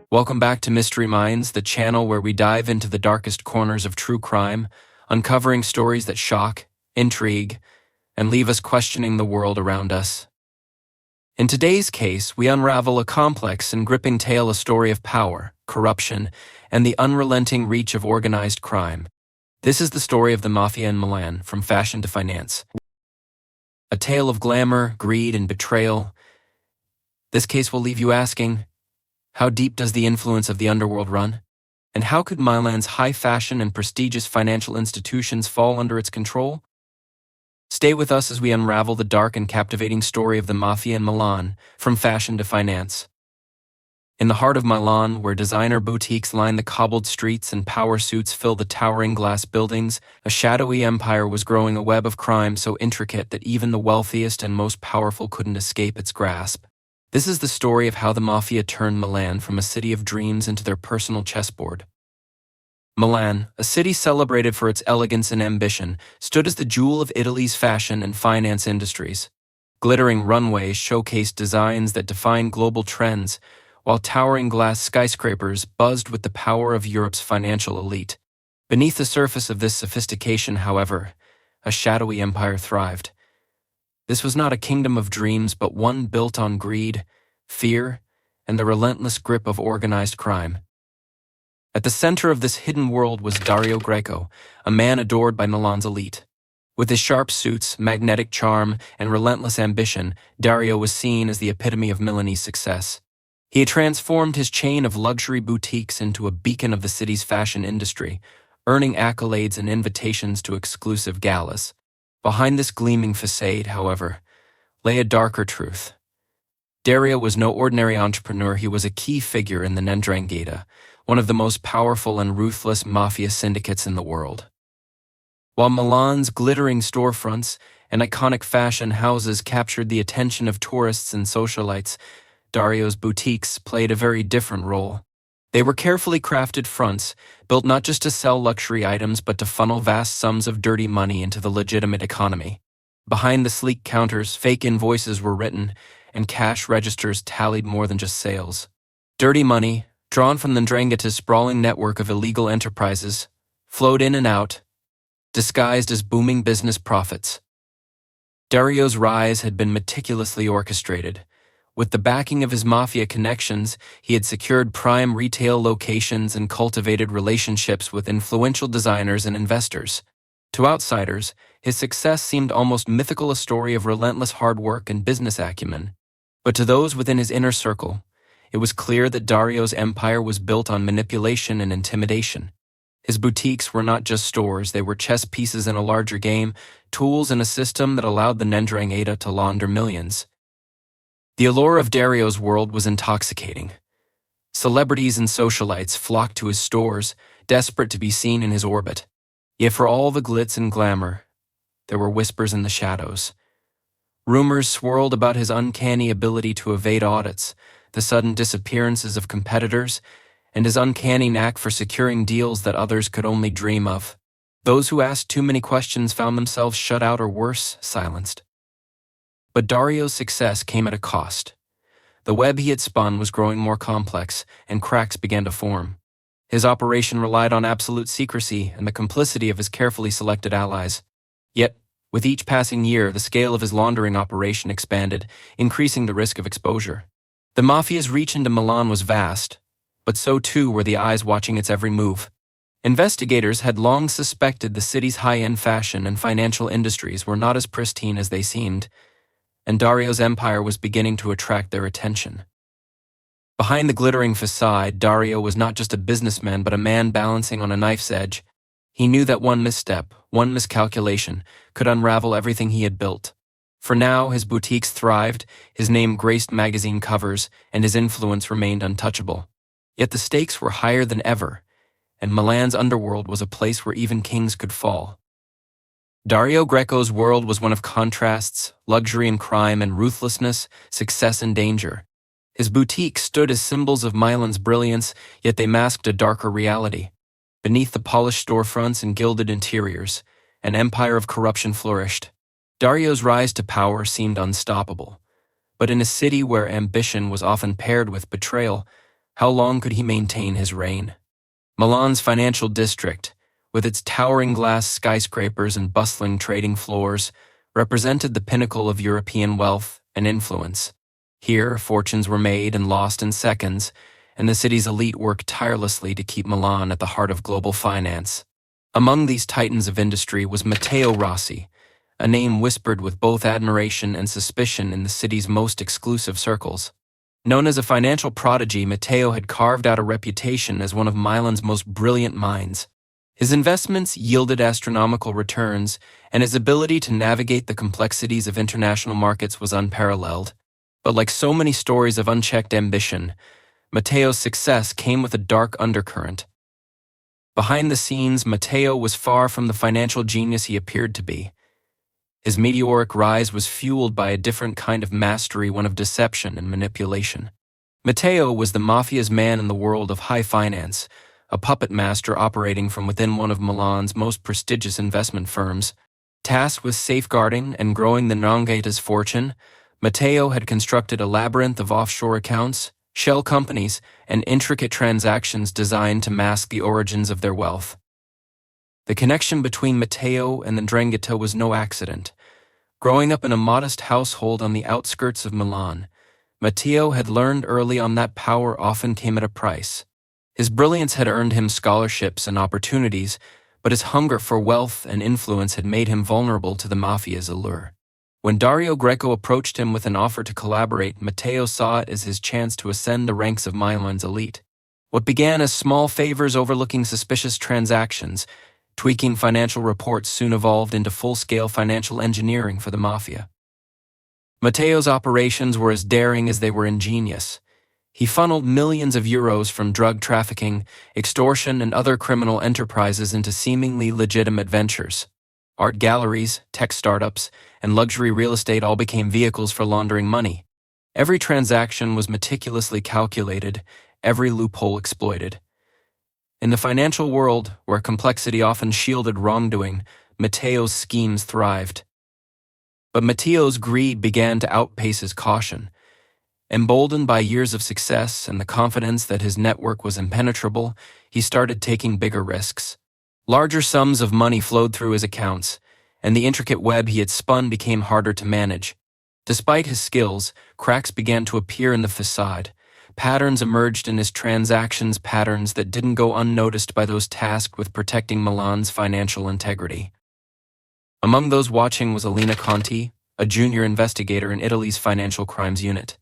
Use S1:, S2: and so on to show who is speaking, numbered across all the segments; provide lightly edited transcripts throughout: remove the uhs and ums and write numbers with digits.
S1: Welcome back to Mystery Minds, the channel where we dive into the darkest corners of true crime, uncovering stories that shock, intrigue, and leave us questioning the world around us. In today's case, we unravel a complex and gripping tale, a story of power, corruption, and the unrelenting reach of organized crime. This is the story of the Mafia in Milan, from fashion to finance. A tale of glamour, greed, and betrayal. This case will leave you asking, how deep does the influence of the underworld run? And how could Milan's high fashion and prestigious financial institutions fall under its control? Stay with us as we unravel the dark and captivating story of the Mafia in Milan, from fashion to finance. In the heart of Milan, where designer boutiques line the cobbled streets and power suits fill the towering glass buildings, a shadowy empire was growing, a web of crime so intricate that even the wealthiest and most powerful couldn't escape its grasp. This is the story of how the Mafia turned Milan from a city of dreams into their personal chessboard. Milan, a city celebrated for its elegance and ambition, stood as the jewel of Italy's fashion and finance industries. Glittering runways showcased designs that defined global trends, while towering glass skyscrapers buzzed with the power of Europe's financial elite. Beneath the surface of this sophistication, however, a shadowy empire thrived. This was not a kingdom of dreams, but one built on greed, fear, and the relentless grip of organized crime. At the center of this hidden world was Dario Greco, a man adored by Milan's elite. With his sharp suits, magnetic charm, and relentless ambition, Dario was seen as the epitome of Milanese success. He had transformed his chain of luxury boutiques into a beacon of the city's fashion industry, earning accolades and invitations to exclusive galas. Behind this gleaming facade, however, lay a darker truth. Dario was no ordinary entrepreneur. He was a key figure in the Ndrangheta, one of the most powerful and ruthless mafia syndicates in the world. While Milan's glittering storefronts and iconic fashion houses captured the attention of tourists and socialites, Dario's boutiques played a very different role. They were carefully crafted fronts, built not just to sell luxury items but to funnel vast sums of dirty money into the legitimate economy. Behind the sleek counters, fake invoices were written, and cash registers tallied more than just sales. Dirty money, drawn from the Ndrangheta's sprawling network of illegal enterprises, flowed in and out, disguised as booming business profits. Dario's rise had been meticulously orchestrated. With the backing of his mafia connections, he had secured prime retail locations and cultivated relationships with influential designers and investors. To outsiders, his success seemed almost mythical, a story of relentless hard work and business acumen. But to those within his inner circle, it was clear that Dario's empire was built on manipulation and intimidation. His boutiques were not just stores, they were chess pieces in a larger game, tools in a system that allowed the Ndrangheta to launder millions. The allure of Dario's world was intoxicating. Celebrities and socialites flocked to his stores, desperate to be seen in his orbit. Yet for all the glitz and glamour, there were whispers in the shadows. Rumors swirled about his uncanny ability to evade audits, the sudden disappearances of competitors, and his uncanny knack for securing deals that others could only dream of. Those who asked too many questions found themselves shut out or worse, silenced. But Dario's success came at a cost. The web he had spun was growing more complex, and cracks began to form. His operation relied on absolute secrecy and the complicity of his carefully selected allies. Yet, with each passing year, the scale of his laundering operation expanded, increasing the risk of exposure. The Mafia's reach into Milan was vast, but so too were the eyes watching its every move. Investigators had long suspected the city's high-end fashion and financial industries were not as pristine as they seemed, and Dario's empire was beginning to attract their attention. Behind the glittering facade, Dario was not just a businessman but a man balancing on a knife's edge. He knew that one misstep, one miscalculation, could unravel everything he had built. For now, his boutiques thrived, his name graced magazine covers, and his influence remained untouchable. Yet the stakes were higher than ever, and Milan's underworld was a place where even kings could fall. Dario Greco's world was one of contrasts, luxury and crime and ruthlessness, success and danger. His boutiques stood as symbols of Milan's brilliance, yet they masked a darker reality. Beneath the polished storefronts and gilded interiors, an empire of corruption flourished. Dario's rise to power seemed unstoppable, But in a city where ambition was often paired with betrayal, how long could he maintain his reign? Milan's financial district, with its towering glass skyscrapers and bustling trading floors, represented the pinnacle of European wealth and influence. Here, fortunes were made and lost in seconds, and the city's elite worked tirelessly to keep Milan at the heart of global finance. Among these titans of industry was Matteo Rossi, a name whispered with both admiration and suspicion in the city's most exclusive circles. Known as a financial prodigy, Matteo had carved out a reputation as one of Milan's most brilliant minds. His investments yielded astronomical returns, and his ability to navigate the complexities of international markets was unparalleled. But like so many stories of unchecked ambition, Matteo's success came with a dark undercurrent. Behind the scenes, Matteo was far from the financial genius he appeared to be. His meteoric rise was fueled by a different kind of mastery, one of deception and manipulation. Matteo was the Mafia's man in the world of high finance, a puppet master operating from within one of Milan's most prestigious investment firms. Tasked with safeguarding and growing the Ndrangheta's fortune, Matteo had constructed a labyrinth of offshore accounts, shell companies, and intricate transactions designed to mask the origins of their wealth. The connection between Matteo and the Ndrangheta was no accident. Growing up in a modest household on the outskirts of Milan, Matteo had learned early on that power often came at a price. His brilliance had earned him scholarships and opportunities, but his hunger for wealth and influence had made him vulnerable to the Mafia's allure. When Dario Greco approached him with an offer to collaborate, Matteo saw it as his chance to ascend the ranks of Milan's elite. What began as small favors overlooking suspicious transactions, tweaking financial reports, soon evolved into full-scale financial engineering for the Mafia. Matteo's operations were as daring as they were ingenious. He funneled millions of euros from drug trafficking, extortion, and other criminal enterprises into seemingly legitimate ventures. Art galleries, tech startups, and luxury real estate all became vehicles for laundering money. Every transaction was meticulously calculated, every loophole exploited. In the financial world, where complexity often shielded wrongdoing, Matteo's schemes thrived. But Matteo's greed began to outpace his caution. Emboldened by years of success and the confidence that his network was impenetrable, he started taking bigger risks. Larger sums of money flowed through his accounts, and the intricate web he had spun became harder to manage. Despite his skills, cracks began to appear in the facade. Patterns emerged in his transactions, patterns that didn't go unnoticed by those tasked with protecting Milan's financial integrity. Among those watching was Elena Conti, a junior investigator in Italy's financial crimes unit.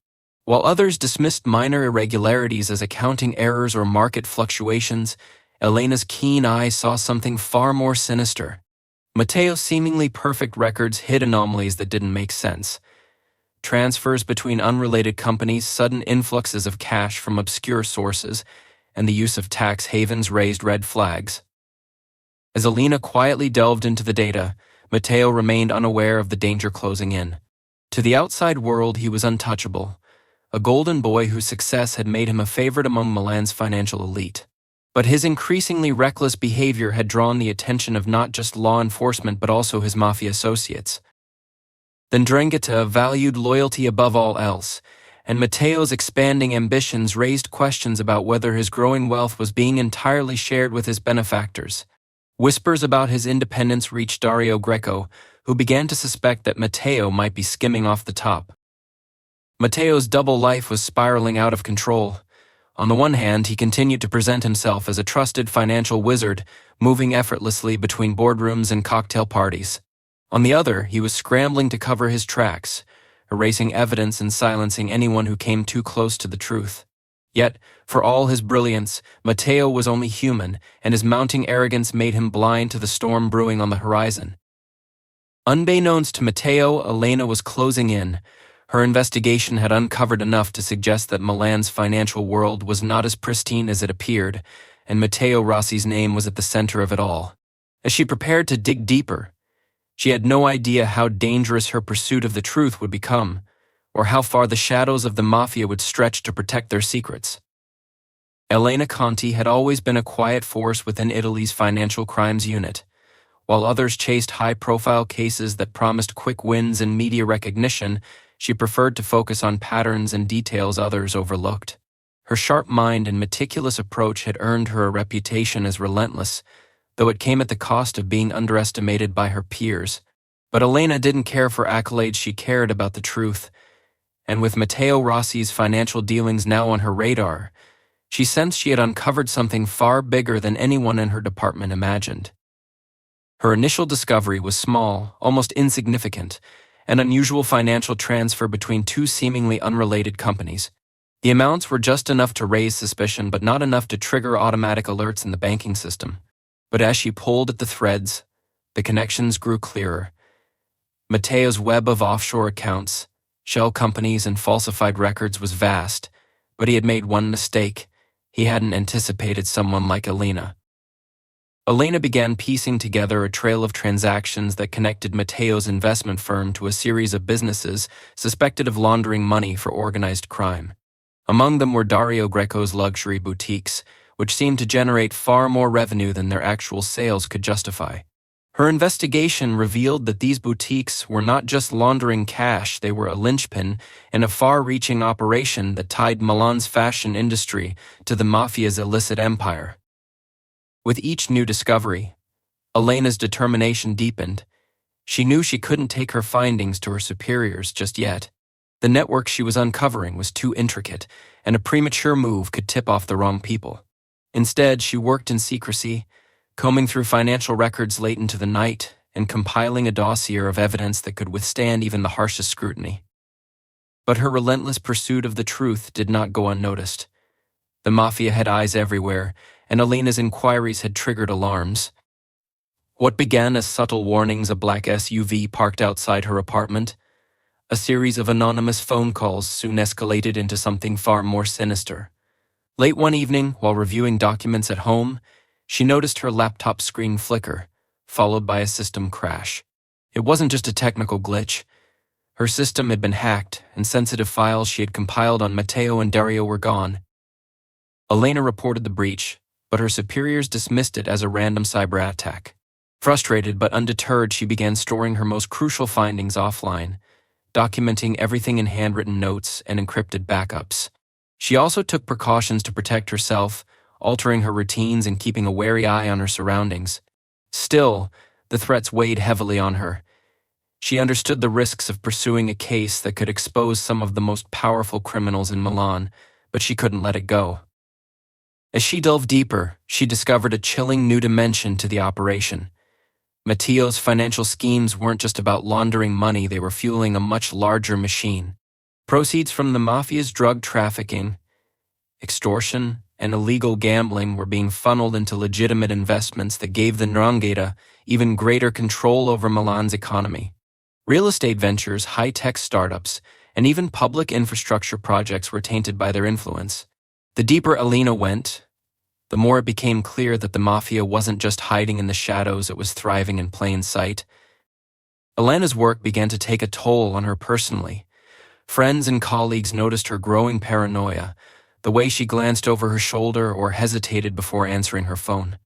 S1: While others dismissed minor irregularities as accounting errors or market fluctuations, Elena's keen eye saw something far more sinister. Matteo's seemingly perfect records hid anomalies that didn't make sense. Transfers between unrelated companies, sudden influxes of cash from obscure sources, and the use of tax havens raised red flags. As Elena quietly delved into the data, Matteo remained unaware of the danger closing in. To the outside world, he was untouchable, a golden boy whose success had made him a favorite among Milan's financial elite. But his increasingly reckless behavior had drawn the attention of not just law enforcement but also his Mafia associates. The Ndrangheta valued loyalty above all else, and Matteo's expanding ambitions raised questions about whether his growing wealth was being entirely shared with his benefactors. Whispers about his independence reached Dario Greco, who began to suspect that Matteo might be skimming off the top. Matteo's double life was spiraling out of control. On the one hand, he continued to present himself as a trusted financial wizard, moving effortlessly between boardrooms and cocktail parties. On the other, he was scrambling to cover his tracks, erasing evidence and silencing anyone who came too close to the truth. Yet, for all his brilliance, Matteo was only human, and his mounting arrogance made him blind to the storm brewing on the horizon. Unbeknownst to Matteo, Elena was closing in. Her investigation had uncovered enough to suggest that Milan's financial world was not as pristine as it appeared, and Matteo Rossi's name was at the center of it all. As she prepared to dig deeper, she had no idea how dangerous her pursuit of the truth would become, or how far the shadows of the Mafia would stretch to protect their secrets. Elena Conti had always been a quiet force within Italy's financial crimes unit. While others chased high-profile cases that promised quick wins and media recognition, She preferred to focus on patterns and details others overlooked. Her sharp mind and meticulous approach had earned her a reputation as relentless, though it came at the cost of being underestimated by her peers. But Elena didn't care for accolades, she cared about the truth. And with Matteo Rossi's financial dealings now on her radar, she sensed she had uncovered something far bigger than anyone in her department imagined. Her initial discovery was small, almost insignificant, an unusual financial transfer between two seemingly unrelated companies. The amounts were just enough to raise suspicion, but not enough to trigger automatic alerts in the banking system. But as she pulled at the threads, the connections grew clearer. Matteo's web of offshore accounts, shell companies, and falsified records was vast, but he had made one mistake. He hadn't anticipated someone like Elena. Elena began piecing together a trail of transactions that connected Matteo's investment firm to a series of businesses suspected of laundering money for organized crime. Among them were Dario Greco's luxury boutiques, which seemed to generate far more revenue than their actual sales could justify. Her investigation revealed that these boutiques were not just laundering cash, they were a linchpin in a far-reaching operation that tied Milan's fashion industry to the Mafia's illicit empire. With each new discovery, Elena's determination deepened. She knew she couldn't take her findings to her superiors just yet. The network she was uncovering was too intricate, and a premature move could tip off the wrong people. Instead, she worked in secrecy, combing through financial records late into the night and compiling a dossier of evidence that could withstand even the harshest scrutiny. But her relentless pursuit of the truth did not go unnoticed. The Mafia had eyes everywhere, and Elena's inquiries had triggered alarms. What began as subtle warnings a black SUV parked outside her apartment, a series of anonymous phone calls soon escalated into something far more sinister. Late one evening, while reviewing documents at home, she noticed her laptop screen flicker, followed by a system crash. It wasn't just a technical glitch. Her system had been hacked, and sensitive files she had compiled on Matteo and Dario were gone. Elena reported the breach, but her superiors dismissed it as a random cyber attack. Frustrated but undeterred, she began storing her most crucial findings offline, documenting everything in handwritten notes and encrypted backups. She also took precautions to protect herself, altering her routines and keeping a wary eye on her surroundings. Still, the threats weighed heavily on her. She understood the risks of pursuing a case that could expose some of the most powerful criminals in Milan, but she couldn't let it go. As she delved deeper, she discovered a chilling new dimension to the operation. Matteo's financial schemes weren't just about laundering money, they were fueling a much larger machine. Proceeds from the Mafia's drug trafficking, extortion, and illegal gambling were being funneled into legitimate investments that gave the Ndrangheta even greater control over Milan's economy. Real estate ventures, high-tech startups, and even public infrastructure projects were tainted by their influence. The deeper Elena went, the more it became clear that the Mafia wasn't just hiding in the shadows, it was thriving in plain sight. Elena's work began to take a toll on her personally. Friends and colleagues noticed her growing paranoia, the way she glanced over her shoulder or hesitated before answering her phone.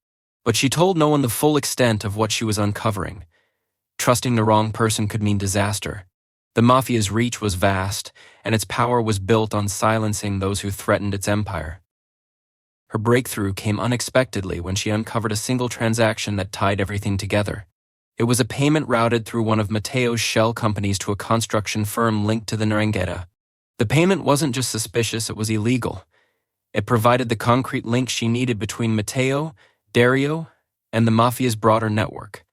S1: But she told no one the full extent of what she was uncovering. Trusting the wrong person could mean disaster. The Mafia's reach was vast, and its power was built on silencing those who threatened its empire. Her breakthrough came unexpectedly when she uncovered a single transaction that tied everything together. It was a payment routed through one of Matteo's shell companies to a construction firm linked to the Ndrangheta. The payment wasn't just suspicious, it was illegal. It provided the concrete link she needed between Matteo, Dario, and the Mafia's broader network.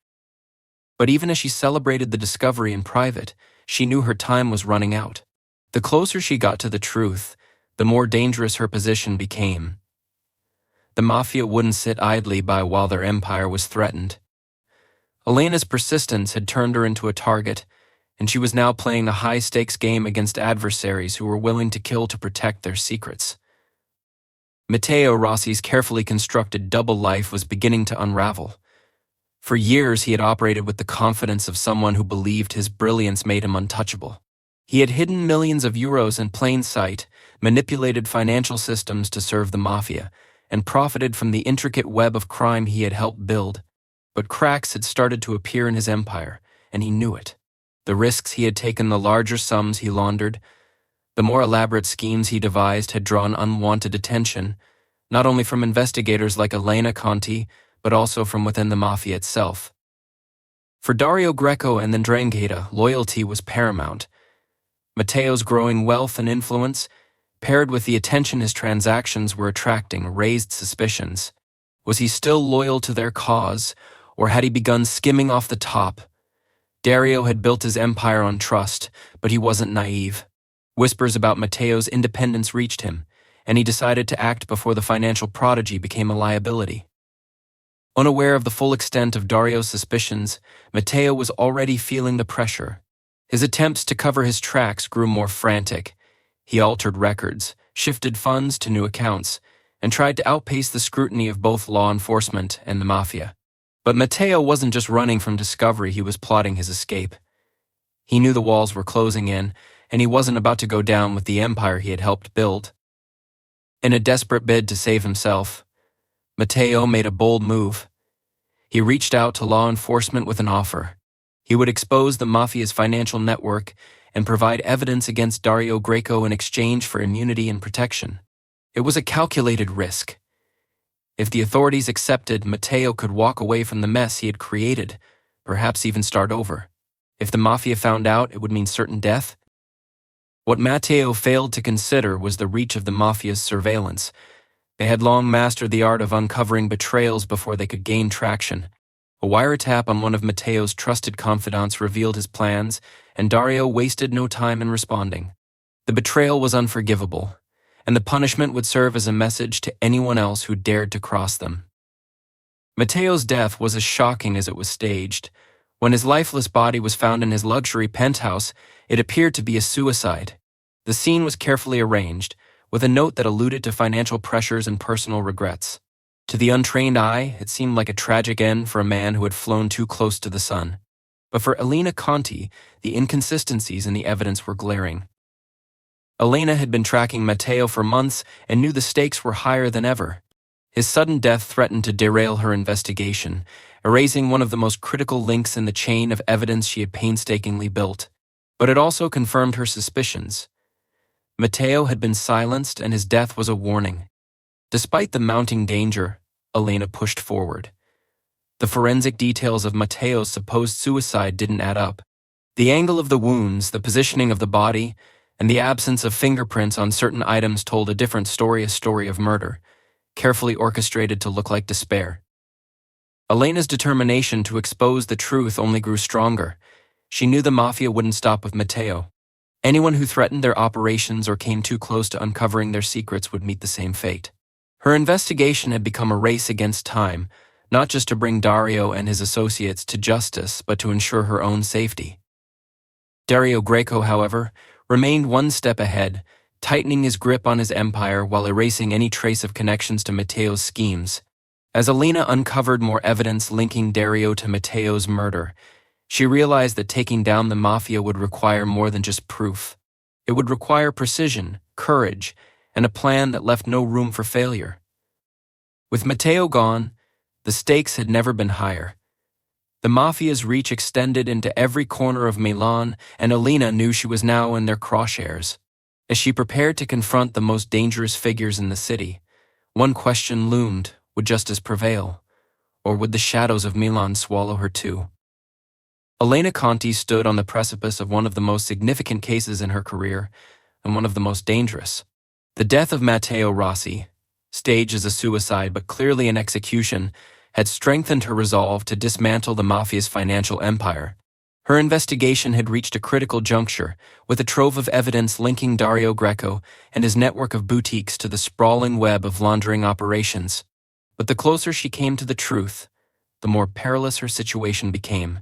S1: But even as she celebrated the discovery in private, she knew her time was running out. The closer she got to the truth, the more dangerous her position became. The Mafia wouldn't sit idly by while their empire was threatened. Elena's persistence had turned her into a target, and she was now playing a high-stakes game against adversaries who were willing to kill to protect their secrets. Matteo Rossi's carefully constructed double life was beginning to unravel. For years, he had operated with the confidence of someone who believed his brilliance made him untouchable. He had hidden millions of euros in plain sight, manipulated financial systems to serve the Mafia, and profited from the intricate web of crime he had helped build. But cracks had started to appear in his empire, and he knew it. The risks he had taken, the larger sums he laundered, the more elaborate schemes he devised had drawn unwanted attention, not only from investigators like Elena Conti, but also from within the Mafia itself. For Dario Greco and the Ndrangheta, loyalty was paramount. Matteo's growing wealth and influence, paired with the attention his transactions were attracting, raised suspicions. Was he still loyal to their cause, or had he begun skimming off the top? Dario had built his empire on trust, but he wasn't naive. Whispers about Matteo's independence reached him, and he decided to act before the financial prodigy became a liability. Unaware of the full extent of Dario's suspicions, Matteo was already feeling the pressure. His attempts to cover his tracks grew more frantic. He altered records, shifted funds to new accounts, and tried to outpace the scrutiny of both law enforcement and the Mafia. But Matteo wasn't just running from discovery, he was plotting his escape. He knew the walls were closing in, and he wasn't about to go down with the empire he had helped build. In a desperate bid to save himself, Matteo made a bold move. He reached out to law enforcement with an offer. He would expose the Mafia's financial network and provide evidence against Dario Greco in exchange for immunity and protection. It was a calculated risk. If the authorities accepted, Matteo could walk away from the mess he had created, perhaps even start over. If the Mafia found out, it would mean certain death. What Matteo failed to consider was the reach of the Mafia's surveillance. They had long mastered the art of uncovering betrayals before they could gain traction. A wiretap on one of Matteo's trusted confidants revealed his plans, and Dario wasted no time in responding. The betrayal was unforgivable, and the punishment would serve as a message to anyone else who dared to cross them. Matteo's death was as shocking as it was staged. When his lifeless body was found in his luxury penthouse, it appeared to be a suicide. The scene was carefully arranged, with a note that alluded to financial pressures and personal regrets. To the untrained eye, it seemed like a tragic end for a man who had flown too close to the sun. But for Elena Conti, the inconsistencies in the evidence were glaring. Elena had been tracking Matteo for months and knew the stakes were higher than ever. His sudden death threatened to derail her investigation, erasing one of the most critical links in the chain of evidence she had painstakingly built. But it also confirmed her suspicions. Matteo had been silenced, and his death was a warning. Despite the mounting danger, Elena pushed forward. The forensic details of Matteo's supposed suicide didn't add up. The angle of the wounds, the positioning of the body, and the absence of fingerprints on certain items told a different story, a story of murder, carefully orchestrated to look like despair. Elena's determination to expose the truth only grew stronger. She knew the Mafia wouldn't stop with Matteo. Anyone who threatened their operations or came too close to uncovering their secrets would meet the same fate. Her investigation had become a race against time, not just to bring Dario and his associates to justice, but to ensure her own safety. Dario Greco, however, remained one step ahead, tightening his grip on his empire while erasing any trace of connections to Matteo's schemes. As Elena uncovered more evidence linking Dario to Matteo's murder, she realized that taking down the Mafia would require more than just proof. It would require precision, courage, and a plan that left no room for failure. With Matteo gone, the stakes had never been higher. The Mafia's reach extended into every corner of Milan, and Elena knew she was now in their crosshairs. As she prepared to confront the most dangerous figures in the city, one question loomed: would justice prevail? Or would the shadows of Milan swallow her too? Elena Conti stood on the precipice of one of the most significant cases in her career, and one of the most dangerous. The death of Matteo Rossi, staged as a suicide but clearly an execution, had strengthened her resolve to dismantle the Mafia's financial empire. Her investigation had reached a critical juncture, with a trove of evidence linking Dario Greco and his network of boutiques to the sprawling web of laundering operations. But the closer she came to the truth, the more perilous her situation became.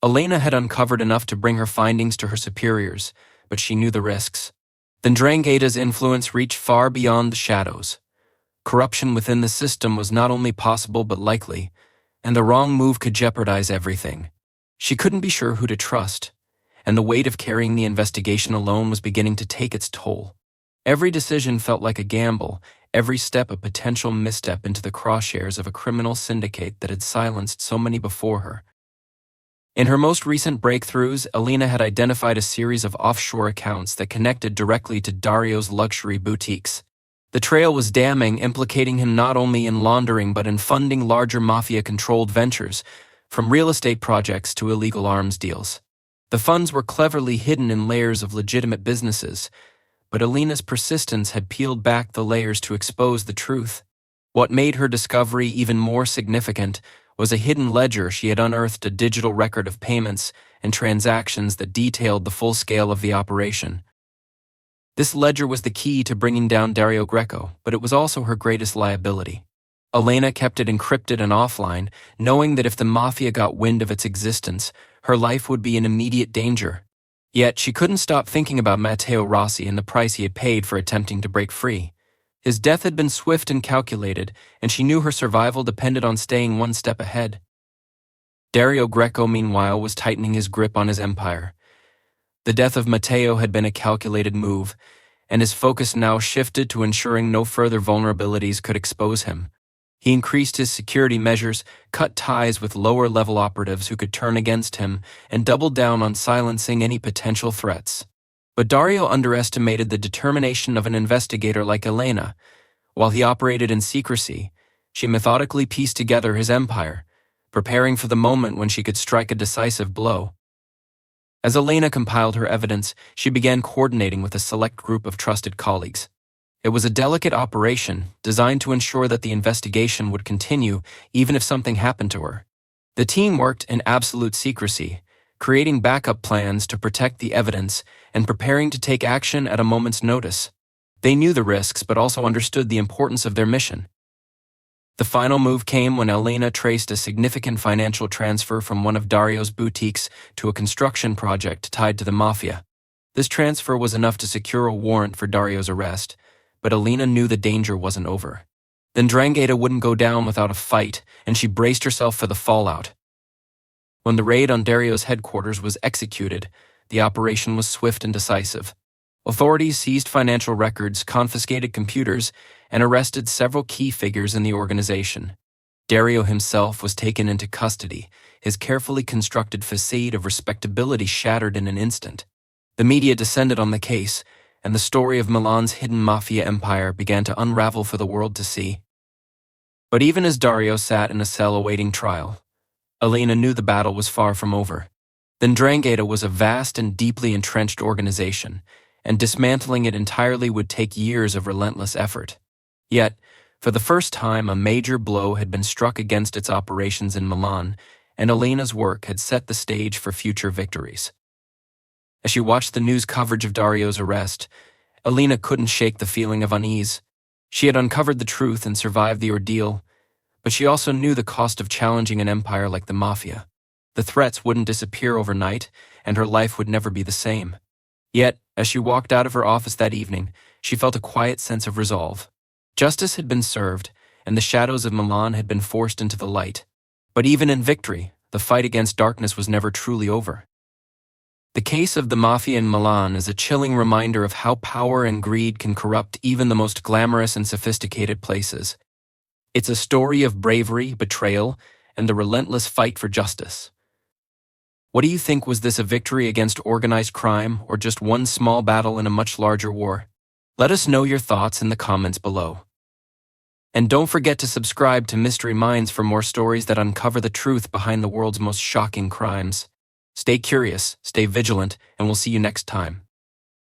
S1: Elena had uncovered enough to bring her findings to her superiors, but she knew the risks. The Ndrangheta's influence reached far beyond the shadows. Corruption within the system was not only possible but likely, and the wrong move could jeopardize everything. She couldn't be sure who to trust, and the weight of carrying the investigation alone was beginning to take its toll. Every decision felt like a gamble, every step a potential misstep into the crosshairs of a criminal syndicate that had silenced so many before her. In her most recent breakthroughs, Elena had identified a series of offshore accounts that connected directly to Dario's luxury boutiques. The trail was damning, implicating him not only in laundering but in funding larger mafia-controlled ventures, from real estate projects to illegal arms deals. The funds were cleverly hidden in layers of legitimate businesses, but Elena's persistence had peeled back the layers to expose the truth. What made her discovery even more significant was a hidden ledger. She had unearthed a digital record of payments and transactions that detailed the full scale of the operation. This ledger was the key to bringing down Dario Greco, but it was also her greatest liability. Elena kept it encrypted and offline, knowing that if the Mafia got wind of its existence, her life would be in immediate danger. Yet she couldn't stop thinking about Matteo Rossi and the price he had paid for attempting to break free. His death had been swift and calculated, and she knew her survival depended on staying one step ahead. Dario Greco, meanwhile, was tightening his grip on his empire. The death of Matteo had been a calculated move, and his focus now shifted to ensuring no further vulnerabilities could expose him. He increased his security measures, cut ties with lower-level operatives who could turn against him, and doubled down on silencing any potential threats. But Dario underestimated the determination of an investigator like Elena. While he operated in secrecy, she methodically pieced together his empire, preparing for the moment when she could strike a decisive blow. As Elena compiled her evidence, she began coordinating with a select group of trusted colleagues. It was a delicate operation, designed to ensure that the investigation would continue even if something happened to her. The team worked in absolute secrecy, creating backup plans to protect the evidence and preparing to take action at a moment's notice. They knew the risks but also understood the importance of their mission. The final move came when Elena traced a significant financial transfer from one of Dario's boutiques to a construction project tied to the Mafia. This transfer was enough to secure a warrant for Dario's arrest, but Elena knew the danger wasn't over. The Ndrangheta wouldn't go down without a fight, and she braced herself for the fallout. When the raid on Dario's headquarters was executed, the operation was swift and decisive. Authorities seized financial records, confiscated computers, and arrested several key figures in the organization. Dario himself was taken into custody, his carefully constructed facade of respectability shattered in an instant. The media descended on the case, and the story of Milan's hidden mafia empire began to unravel for the world to see. But even as Dario sat in a cell awaiting trial, Elena knew the battle was far from over. The Ndrangheta was a vast and deeply entrenched organization, and dismantling it entirely would take years of relentless effort. Yet, for the first time, a major blow had been struck against its operations in Milan, and Elena's work had set the stage for future victories. As she watched the news coverage of Dario's arrest, Elena couldn't shake the feeling of unease. She had uncovered the truth and survived the ordeal, but she also knew the cost of challenging an empire like the Mafia. The threats wouldn't disappear overnight, and her life would never be the same. Yet, as she walked out of her office that evening, she felt a quiet sense of resolve. Justice had been served, and the shadows of Milan had been forced into the light. But even in victory, the fight against darkness was never truly over. The case of the Mafia in Milan is a chilling reminder of how power and greed can corrupt even the most glamorous and sophisticated places. It's a story of bravery, betrayal, and the relentless fight for justice. What do you think? Was this a victory against organized crime, or just one small battle in a much larger war? Let us know your thoughts in the comments below. And don't forget to subscribe to Mystery Minds for more stories that uncover the truth behind the world's most shocking crimes. Stay curious, stay vigilant, and we'll see you next time.